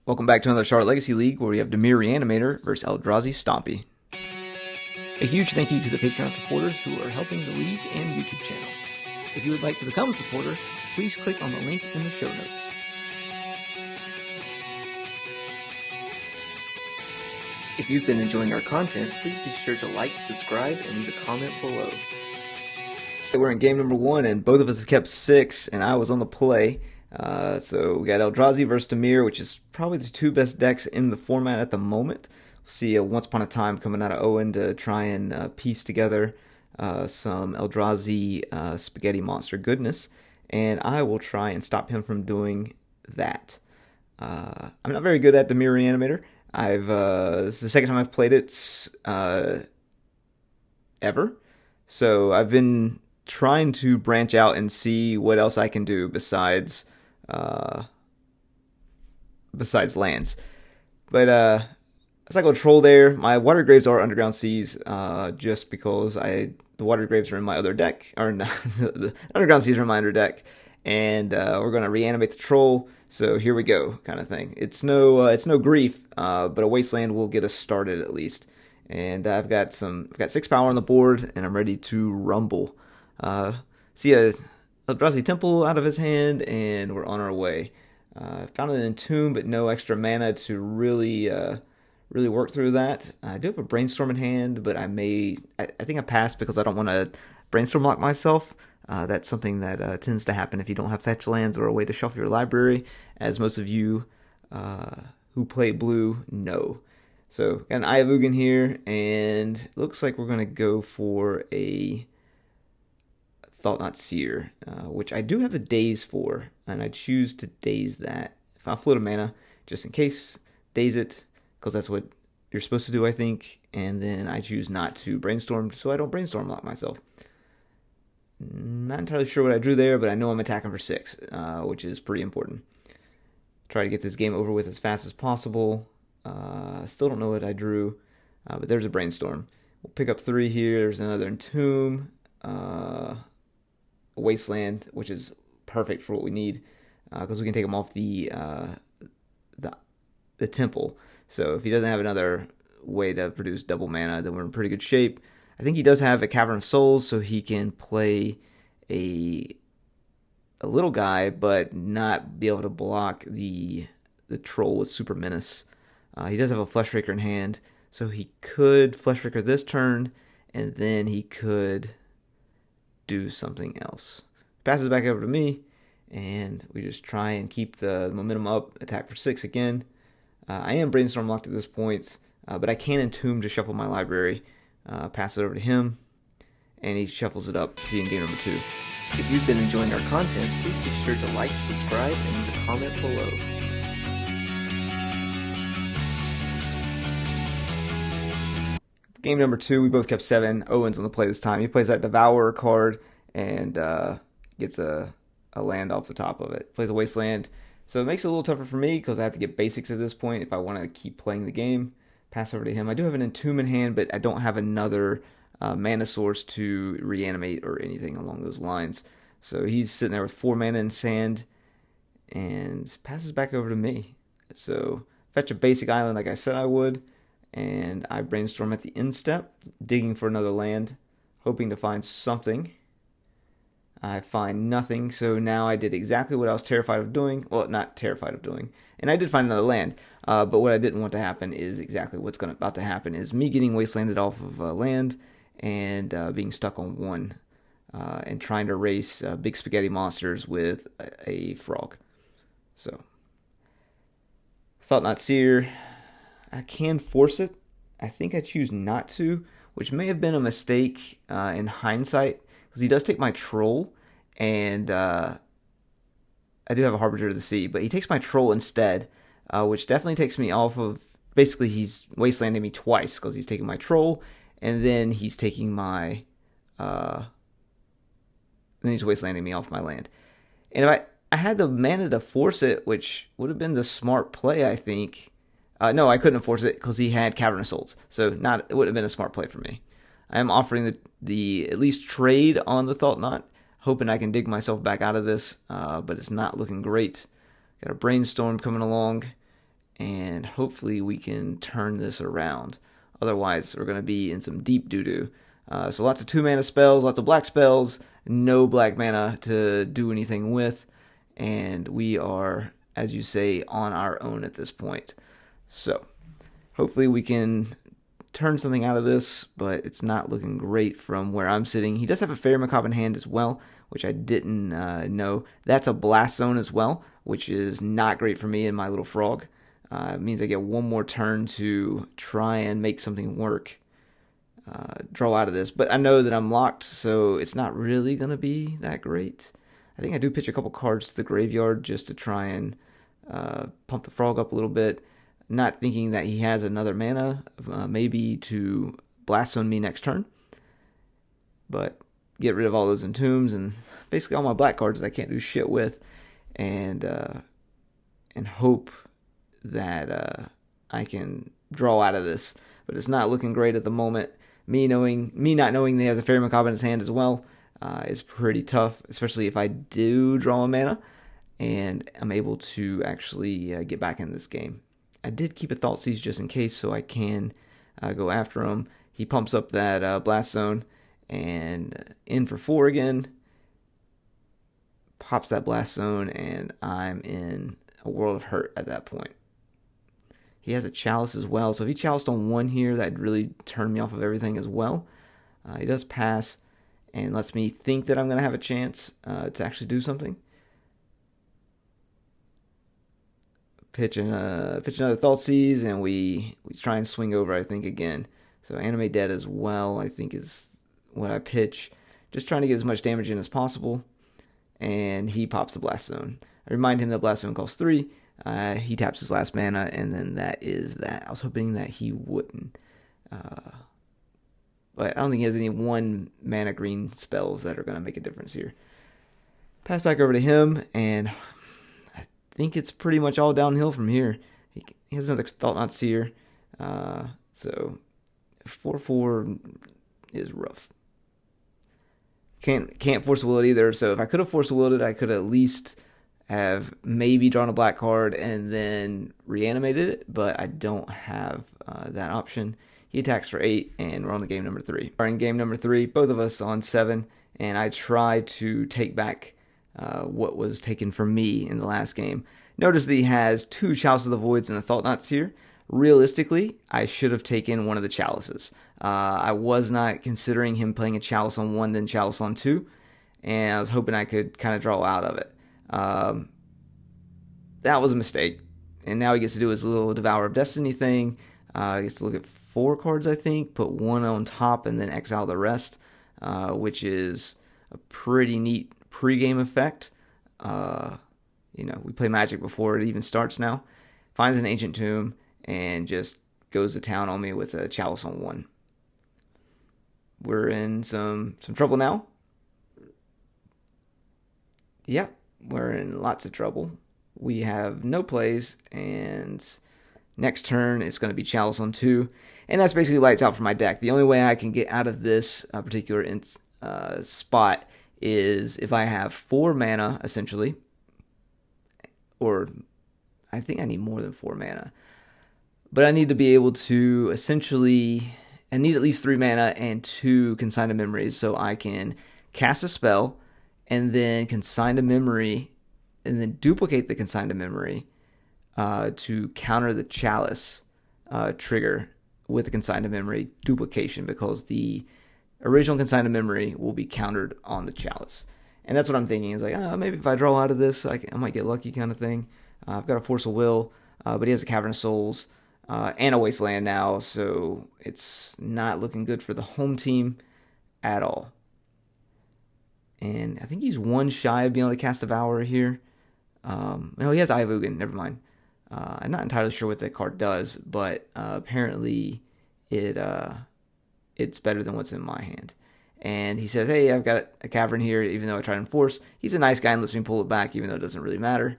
Welcome back to another Charlotte Legacy League where we have Dimir Reanimator versus Eldrazi Stompy. A huge thank you to the Patreon supporters who are helping the league and the YouTube channel. If you would like to become a supporter, please click on the link in the show notes. If you've been enjoying our content, please be sure to like, subscribe, and leave a comment below. We're in game number 1 and both of us have kept 6 and I was on the play. So we got Eldrazi versus Dimir, which is probably the two best decks in the format at the moment. We'll see Once Upon a Time coming out of Owen to try and piece together some Eldrazi spaghetti monster goodness, and I will try and stop him from doing that. I'm not very good at Dimir Reanimator. This is the second time I've played it ever, so I've been trying to branch out and see what else I can do besides lands. But as I go troll there, my water graves are underground seas, just because the water graves are in my other deck, or not, the underground seas are in my other deck, and we're gonna reanimate the troll. So here we go, kind of thing. It's no grief, but a wasteland will get us started at least. And I've got 6 power on the board, and I'm ready to rumble. See a Eldrazi Temple out of his hand, and we're on our way. Found an Entomb, but no extra mana to really work through that. I do have a Brainstorm in hand, but I think I passed because I don't want to Brainstorm lock myself. That's something that tends to happen if you don't have fetch lands or a way to shuffle your library, as most of you who play blue know. So got an Eye of Ugin here, and it looks like we're going to go for a Thought Not Seer, which I do have a Daze for, and I choose to Daze that. If I float a mana, just in case, Daze it, because that's what you're supposed to do, I think, and then I choose not to Brainstorm, so I don't Brainstorm lock myself. Not entirely sure what I drew there, but I know I'm attacking for 6, which is pretty important. Try to get this game over with as fast as possible. Still don't know what I drew, but there's a Brainstorm. We'll pick up 3 here. There's another Entomb. Wasteland, which is perfect for what we need, because we can take him off the temple. So if he doesn't have another way to produce double mana, then we're in pretty good shape. I think he does have a Cavern of Souls, so he can play a little guy, but not be able to block the troll with Super Menace. He does have a Fleshraker in hand, so he could Fleshraker this turn, and then he could do something else. Passes back over to me, and we just try and keep the momentum up. Attack for 6 again. I am Brainstorm locked at this point, but I can Entomb to shuffle my library. Pass it over to him, and he shuffles it up. See you in game number 2. If you've been enjoying our content, please be sure to like, subscribe, and leave a comment below. Game number 2, we both kept 7. Owen's on the play this time. He plays that Devourer card and gets a land off the top of it. Plays a Wasteland. So it makes it a little tougher for me because I have to get basics at this point if I want to keep playing the game. Pass over to him. I do have an Entomb in hand, but I don't have another mana source to reanimate or anything along those lines. So he's sitting there with 4 mana in sand and passes back over to me. So fetch a basic island like I said I would, and I Brainstorm at the end step, digging for another land, hoping to find something. I find nothing, so now I did exactly what I was terrified of doing. Well, not terrified of doing. And I did find another land, but what I didn't want to happen is exactly what's about to happen, is me getting wastelanded off of land and being stuck on 1 and trying to race big spaghetti monsters with a frog. So, Thought Not Seer. I can force it. I think I choose not to, which may have been a mistake in hindsight, because he does take my troll, and I do have a Harbinger of the Sea, but he takes my troll instead, which definitely takes me off of. Basically, he's wastelanding me twice because he's taking my troll, and then he's taking my. Then he's wastelanding me off my land. And if I had the mana to force it, which would have been the smart play, I think. No, I couldn't force it because he had Cavern of Souls, so it would have been a smart play for me. I am offering the at least trade on the Thought Knot, hoping I can dig myself back out of this, but it's not looking great. Got a Brainstorm coming along, and hopefully we can turn this around. Otherwise, we're going to be in some deep doo-doo. So lots of 2-mana spells, lots of black spells, no black mana to do anything with, and we are, as you say, on our own at this point. So hopefully we can turn something out of this, but it's not looking great from where I'm sitting. He does have a Fairy Macabre in hand as well, which I didn't know. That's a Blast Zone as well, which is not great for me and my little frog. It means I get one more turn to try and make something work, draw out of this. But I know that I'm locked, so it's not really going to be that great. I think I do pitch a couple cards to the graveyard just to try and pump the frog up a little bit, not thinking that he has another mana, maybe to Blast Zone me next turn. But get rid of all those entombs and basically all my black cards that I can't do shit with, and hope that I can draw out of this. But it's not looking great at the moment. Me not knowing that he has a Fairy Macabre in his hand as well is pretty tough, especially if I do draw a mana and I'm able to actually get back in this game. I did keep a Thoughtseize just in case, so I can go after him. He pumps up that Blast Zone and in for 4 again. Pops that Blast Zone, and I'm in a world of hurt at that point. He has a Chalice as well, so if he chaliced on 1 here, that'd really turn me off of everything as well. He does pass and lets me think that I'm going to have a chance to actually do something. Pitch another Thoughtseize, and we try and swing over, I think, again. So Animate Dead as well, I think, is what I pitch. Just trying to get as much damage in as possible. And he pops the Blast Zone. I remind him that Blast Zone costs 3. He taps his last mana, and then that is that. I was hoping that he wouldn't. But I don't think he has any 1 mana green spells that are going to make a difference here. Pass back over to him, and I think it's pretty much all downhill from here. He has another Thought-Knot Seer. So 4/4 is rough. Can't Force Will it either. So if I could have Force Willed it, I could at least have maybe drawn a black card and then reanimated it, but I don't have that option. He attacks for 8, and we're on to game number 3. We're in game number 3, both of us on 7, and I try to take back what was taken from me in the last game. Notice that he has 2 Chalice of the Voids and a Thought-Knot Seer. Realistically, I should have taken one of the Chalices. I was not considering him playing a Chalice on 1, then Chalice on 2, and I was hoping I could kind of draw out of it. That was a mistake, and now he gets to do his little Devour of Destiny thing. He gets to look at 4 cards, I think, put 1 on top, and then exile the rest, which is a pretty neat pre-game effect. We play Magic before it even starts now. Finds an Ancient Tomb and just goes to town on me with a Chalice on 1. We're in some trouble now. Yep, we're in lots of trouble. We have no plays, and next turn it's going to be Chalice on 2, and that's basically lights out for my deck. The only way I can get out of this particular spot is if I have 4 mana, essentially, or I think I need more than 4 mana. But I need to be able to I need at least 3 mana and 2 Consign to Memories, so I can cast a spell and then Consign to Memory and then duplicate the Consign to Memory to counter the Chalice trigger with the Consign to Memory duplication, because the original Consign to Memory will be countered on the Chalice. And that's what I'm thinking, is like, maybe if I draw out of this, I might get lucky kind of thing. I've got a Force of Will, but he has a Cavern of Souls and a Wasteland now, so it's not looking good for the home team at all. And I think he's 1 shy of being able to cast Devour here. No, he has Eye of Ugin, never mind. I'm not entirely sure what that card does, but apparently it's better than what's in my hand. And he says, hey, I've got a Cavern here, even though I try to enforce. He's a nice guy and lets me pull it back, even though it doesn't really matter.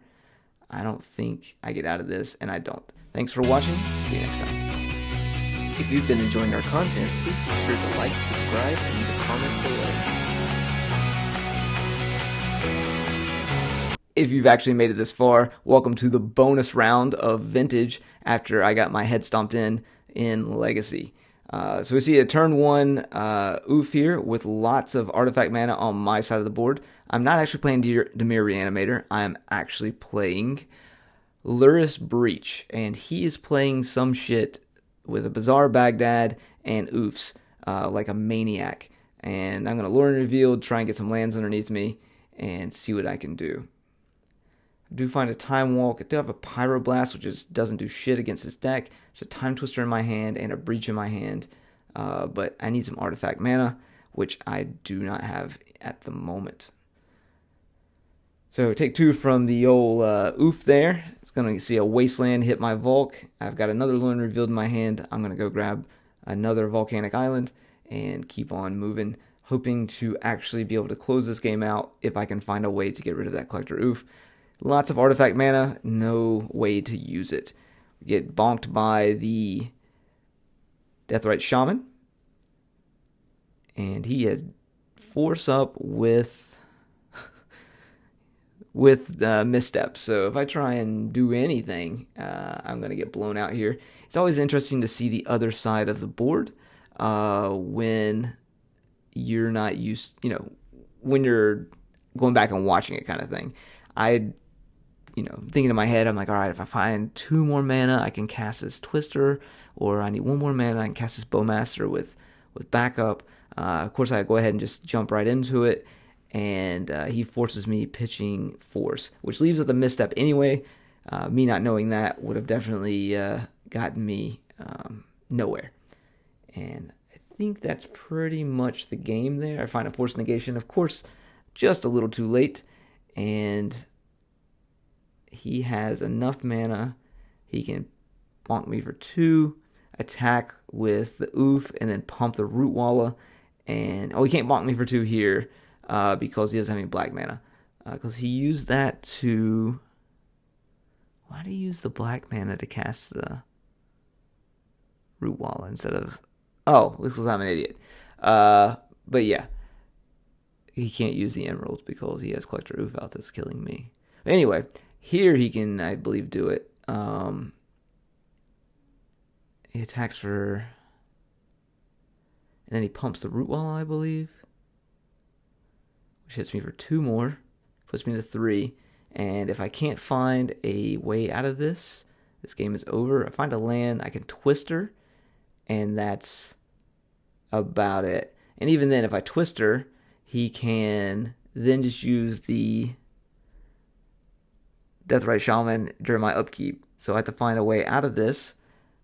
I don't think I get out of this, and I don't. Thanks for watching. See you next time. If you've been enjoying our content, please be sure to like, subscribe, and leave a comment below. If you've actually made it this far, welcome to the bonus round of Vintage after I got my head stomped in Legacy. So we see a turn one oof here with lots of artifact mana on my side of the board. I'm not actually playing Dimir Reanimator. I'm actually playing Luris Breach, and he is playing some shit with a Bizarre Baghdad and oofs like a maniac. And I'm going to Lure and Reveal, try and get some lands underneath me, and see what I can do. I do find a Time Walk. I do have a Pyroblast, which just doesn't do shit against his deck. There's a Time Twister in my hand and a Breach in my hand. But I need some artifact mana, which I do not have at the moment. So take two from the old oof there. It's going to see a Wasteland hit my Volk. I've got another Lure Revealed in my hand. I'm going to go grab another Volcanic Island and keep on moving, hoping to actually be able to close this game out if I can find a way to get rid of that Collector Oof. Lots of artifact mana, no way to use it. We get bonked by the Deathrite Shaman. And he has Force Up with Misstep. So if I try and do anything, I'm going to get blown out here. It's always interesting to see the other side of the board when you're not used, when you're going back and watching it kind of thing. Thinking in my head, I'm like, all right, if I find 2 more mana, I can cast this Twister, or I need 1 more mana, I can cast this Bowmaster with backup. Of course, I go ahead and just jump right into it, and he forces me pitching Force, which leaves with a Misstep anyway. Me not knowing that would have definitely gotten me nowhere. And I think that's pretty much the game there. I find a Force Negation, of course, just a little too late, and he has enough mana. He can bonk me for 2, attack with the oof, and then pump the Root Walla. And he can't bonk me for 2 here because he doesn't have any black mana. Because he used that to... Why did he use the black mana to cast the Root Walla instead of... Oh, because I'm an idiot. But yeah, he can't use the Emeralds because he has Collector Oof out that's killing me. But anyway, here he can, I believe, do it. He attacks for... And then he pumps the Root Wall, I believe, which hits me for 2 more, puts me to 3. And if I can't find a way out of this game is over. I find a land, I can Twister, and that's about it. And even then, if I Twister, he can then just use the Deathrite Shaman during my upkeep. So I have to find a way out of this,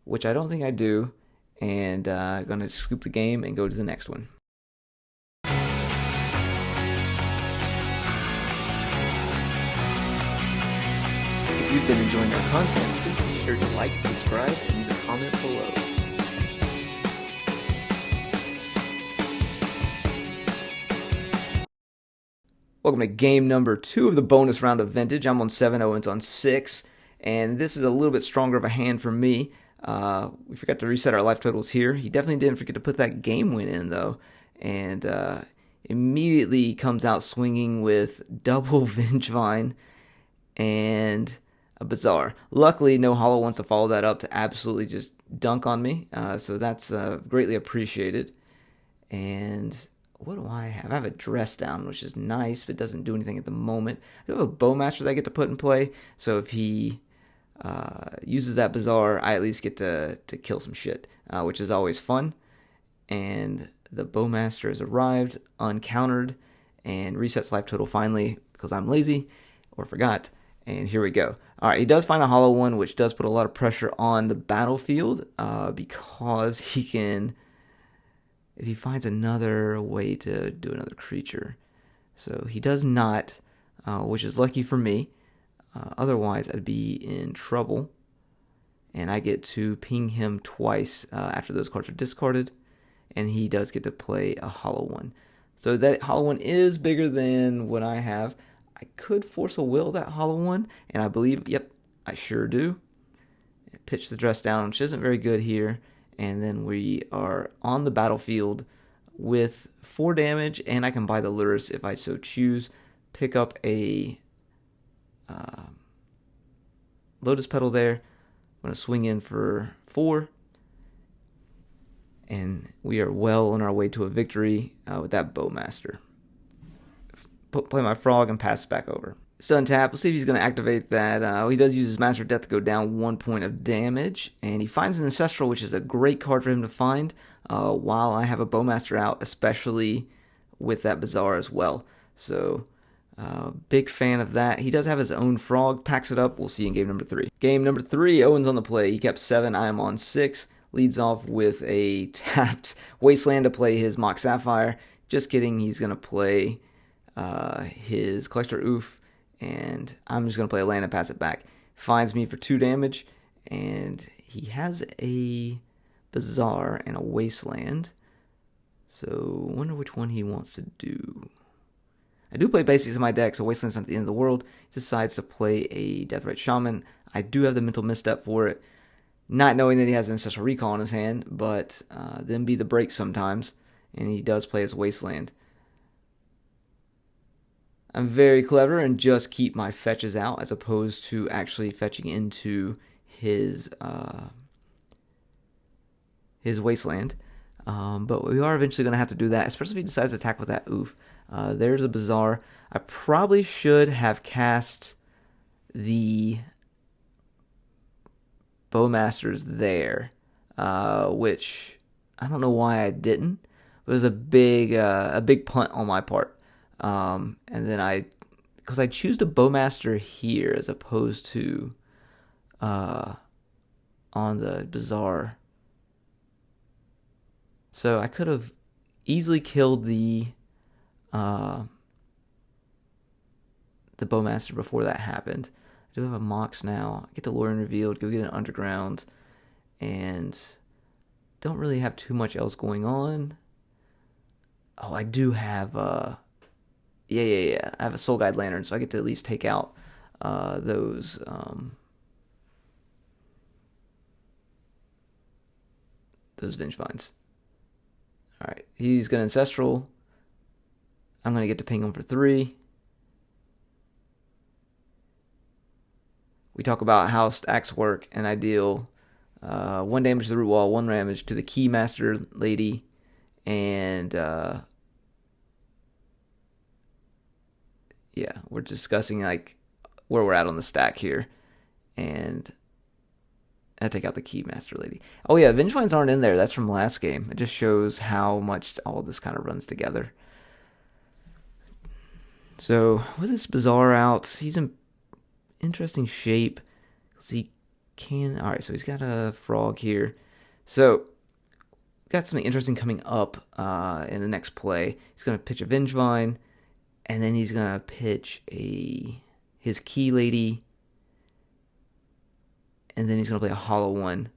which I don't think I do. And I'm going to scoop the game and go to the next one. If you've been enjoying our content, please be sure to like, subscribe, and leave a comment below. Welcome to game number 2 of the bonus round of Vintage. I'm on 7, Owen's on 6, and this is a little bit stronger of a hand for me. We forgot to reset our life totals here. He definitely didn't forget to put that game win in, though. And immediately comes out swinging with double Vengevine and a Bizarre. Luckily, no Hollow wants to follow that up to absolutely just dunk on me. So that's greatly appreciated. And what do I have? I have a Dress Down, which is nice, but doesn't do anything at the moment. I do have a Bowmaster that I get to put in play. So if he... uses that Bizarre, I at least get to kill some shit, which is always fun. And the Bowmaster has arrived, uncountered, and resets life total finally, because I'm lazy, or forgot, and here we go. Alright, he does find a Hollow one, which does put a lot of pressure on the battlefield, because he can, if he finds another way to do another creature. So he does not, which is lucky for me. Otherwise, I'd be in trouble, and I get to ping him twice after those cards are discarded, and he does get to play a Hollow one. So that Hollow one is bigger than what I have. I could Force a Will that Hollow one, and I believe, yep, I sure do. Pitch the Dress Down, which isn't very good here, and then we are on the battlefield with 4 damage, and I can buy the Luris if I so choose. Pick up a Lotus Petal there. I'm going to swing in for 4. And we are well on our way to a victory with that Bowmaster. Play my Frog and pass it back over. Still untap. Let's see if he's going to activate that. He does use his Master of Death to go down 1 point of damage. And he finds an Ancestral, which is a great card for him to find while I have a Bowmaster out, especially with that Bazaar as well. So, big fan of that. He does have his own Frog. Packs it up. We'll see in game number 3. Game number 3, Owen's on the play. He kept 7. I am on 6. Leads off with a tapped Wasteland to play his Mock Sapphire. Just kidding. He's going to play his Collector Oof. And I'm just going to play a land and pass it back. Finds me for 2 damage. And he has a Bazaar and a Wasteland. So, I wonder which one he wants to do. I do play basics in my deck, so Wasteland's not the end of the world. He decides to play a Deathrite Shaman. I do have the mental misstep for it. Not knowing that he has an Ancestral Recall in his hand, but then be the break sometimes. And he does play his Wasteland. I'm very clever and just keep my fetches out as opposed to actually fetching into his Wasteland. But we are eventually going to have to do that, especially if he decides to attack with that Oof. There's a Bazaar. I probably should have cast the Bowmasters there, which I don't know why I didn't. It was a big punt on my part. And then because I choose the Bowmaster here as opposed to on the Bazaar. So I could have easily killed the Bowmaster before that happened. I do have a Mox now. I get the Lorien revealed, go get an Underground, and don't really have too much else going on. Oh, I do have I have a Soul Guide Lantern, so I get to at least take out those Vengevines. Alright, he's going to Ancestral. I'm going to get to ping him for 3. We talk about how stacks work, and I deal 1 damage to the root wall, 1 damage to the Keymaster Lady, and we're discussing like where we're at on the stack here, and I take out the Keymaster Lady. Oh yeah, Vengevines aren't in there. That's from last game. It just shows how much all this kind of runs together. So with this Bazaar out, he's in interesting shape. He can. All right, so he's got a Frog here. So got something interesting coming up in the next play. He's gonna pitch a Vengevine, and then he's gonna pitch his Key Lady. And then he's going to play a Hollow One.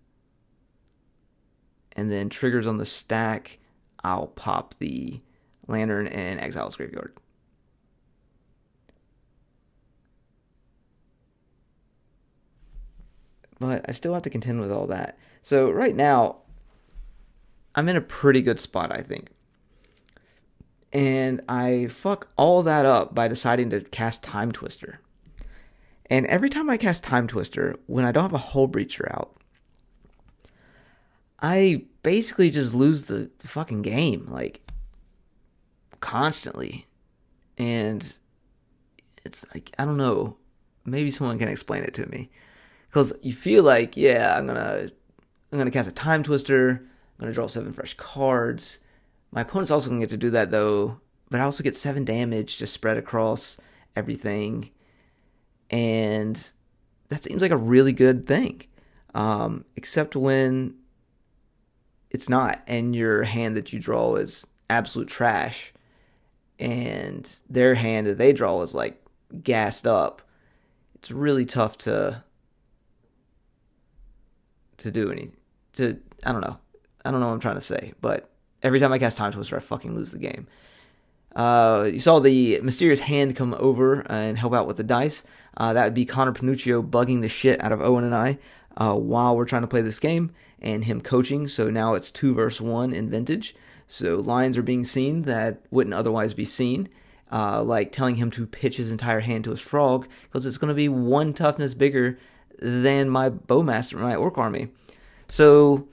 And then triggers on the stack, I'll pop the Lantern and exile his graveyard. But I still have to contend with all that. So right now, I'm in a pretty good spot, I think. And I fuck all that up by deciding to cast Time Twister. And every time I cast Time Twister, when I don't have a Hull Breacher out, I basically just lose the fucking game, like, constantly. And it's like, I don't know, maybe someone can explain it to me. Because you feel like, yeah, I'm gonna cast a Time Twister, I'm gonna draw 7 fresh cards. My opponent's also gonna get to do that though, but I also get 7 damage just spread across everything. And that seems like a really good thing. Except when it's not, and your hand that you draw is absolute trash, and their hand that they draw is like gassed up. It's really tough to do anything. I don't know what I'm trying to say, but every time I cast Time Twister, I fucking lose the game. You saw the mysterious hand come over and help out with the dice. That would be Connor Panuccio bugging the shit out of Owen and I while we're trying to play this game, and him coaching. So now it's 2 versus 1 in Vintage. So lines are being seen that wouldn't otherwise be seen. like telling him to pitch his entire hand to his frog, because it's going to be 1 toughness bigger than my Bowmaster, my Orc army. So,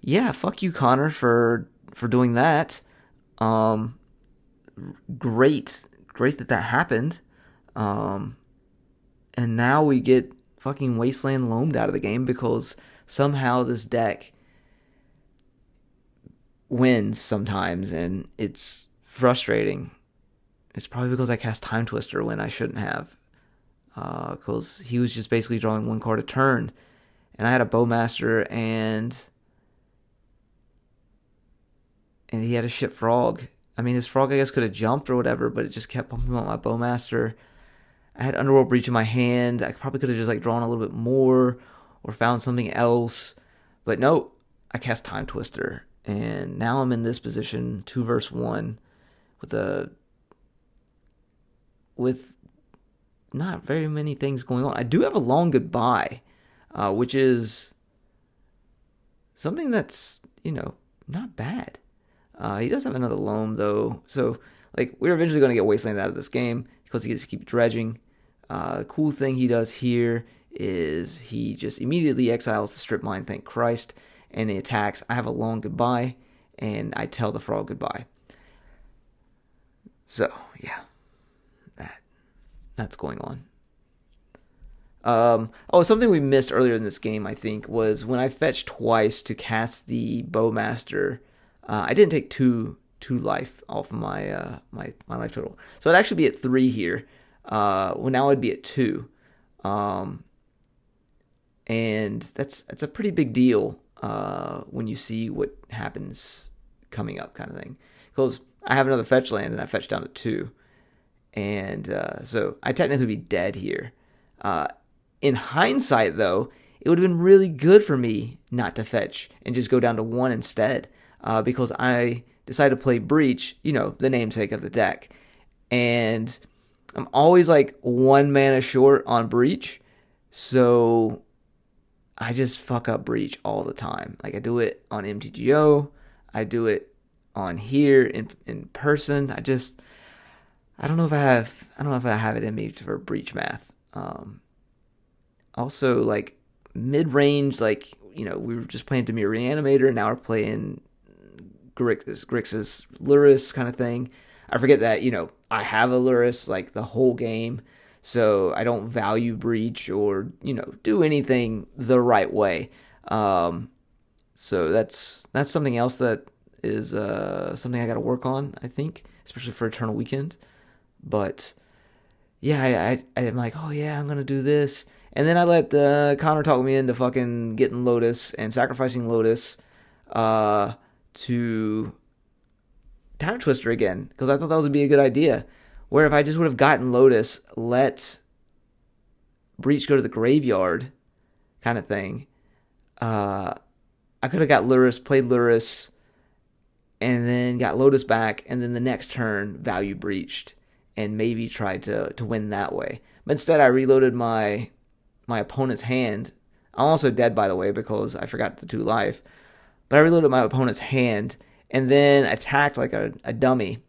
yeah, fuck you, Connor, for doing that. Um, great that happened. Um, and now we get fucking Wasteland loamed out of the game because somehow this deck wins sometimes, and it's frustrating. It's probably because I cast Time Twister when I shouldn't have, because he was just basically drawing 1 card a turn, and I had a Bowmaster and he had a shit frog. I mean, his frog I guess could have jumped or whatever, but it just kept pumping out my Bowmaster. I had Underworld Breach in my hand. I probably could have just like drawn a little bit more or found something else, but no, I cast Time Twister, and now I'm in this position, 2 versus 1, with not very many things going on. I do have a Long Goodbye, which is something that's not bad. He does have another loam though, so like we're eventually going to get Wasteland out of this game because he gets to keep dredging. The cool thing he does here is he just immediately exiles the Strip Mine, thank Christ, and he attacks. I have a Long Goodbye, and I tell the frog goodbye. So yeah, that's going on. Something we missed earlier in this game, I think, was when I fetched twice to cast the Bowmaster. I didn't take two life off of my my life total, so it'd actually be at 3 here. Well, now it'd be at 2, and that's a pretty big deal when you see what happens coming up, kind of thing. Because I have another fetch land, and I fetched down to 2, and so I technically be dead here. In hindsight, though, it would have been really good for me not to fetch and just go down to 1 instead, because I decided to play Breach, the namesake of the deck. And I'm always like 1 mana short on Breach, so I just fuck up Breach all the time. Like I do it on MTGO, I do it on here in person. I don't know if I have it in me for Breach math. Also, like mid-range, like we were just playing Dimir Reanimator, now we're playing Grixis Lurrus kind of thing. I forget that I have a Lurrus like the whole game, so I don't value Breach or do anything the right way. So that's something else that is something I got to work on, I think, especially for Eternal Weekend. But yeah, I'm like, oh yeah, I'm gonna do this, and then I let Connor talk me into fucking getting Lotus and sacrificing Lotus to Time Twister again, because I thought that would be a good idea. Where if I just would have gotten Lotus, let Breach go to the graveyard, kind of thing, I could have got Lurrus, played Lurrus, and then got Lotus back, and then the next turn value breached, and maybe tried to win that way. But instead, I reloaded my opponent's hand. I'm also dead, by the way, because I forgot the 2 life. But I reloaded my opponent's hand, and then attacked like a dummy,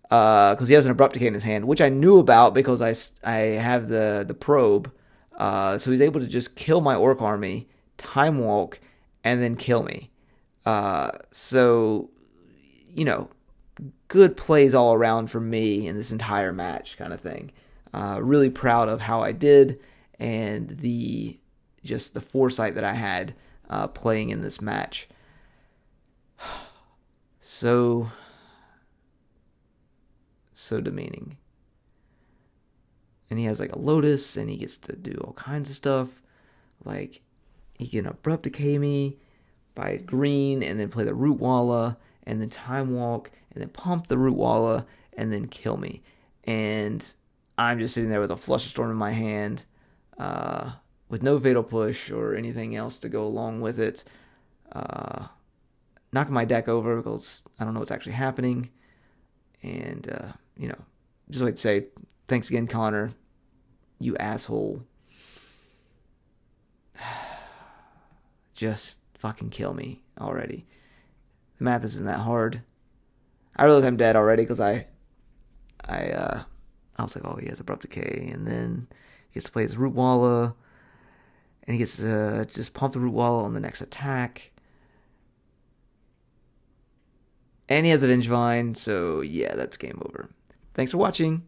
because he has an Abrupt Decay in his hand, which I knew about because I have the probe. So he's able to just kill my Orc army, Time Walk, and then kill me. So, good plays all around for me in this entire match, kind of thing. Really proud of how I did, and the foresight that I had playing in this match. So demeaning. And he has like a Lotus, and he gets to do all kinds of stuff. Like, he can Abrupt Decay me by green, and then play the Root Walla, and then Time Walk, and then pump the Root Walla, and then kill me. And I'm just sitting there with a Flusterstorm in my hand, with no Fatal Push or anything else to go along with it. Knocking my deck over because I don't know what's actually happening. And, just like to say, thanks again, Connor. You asshole. Just fucking kill me already. The math isn't that hard. I realize I'm dead already because I I was like, oh, he has Abrupt Decay, and then he gets to play his Root Walla, and he gets to just pump the Root Walla on the next attack. And he has a Vengevine, so yeah, that's game over. Thanks for watching.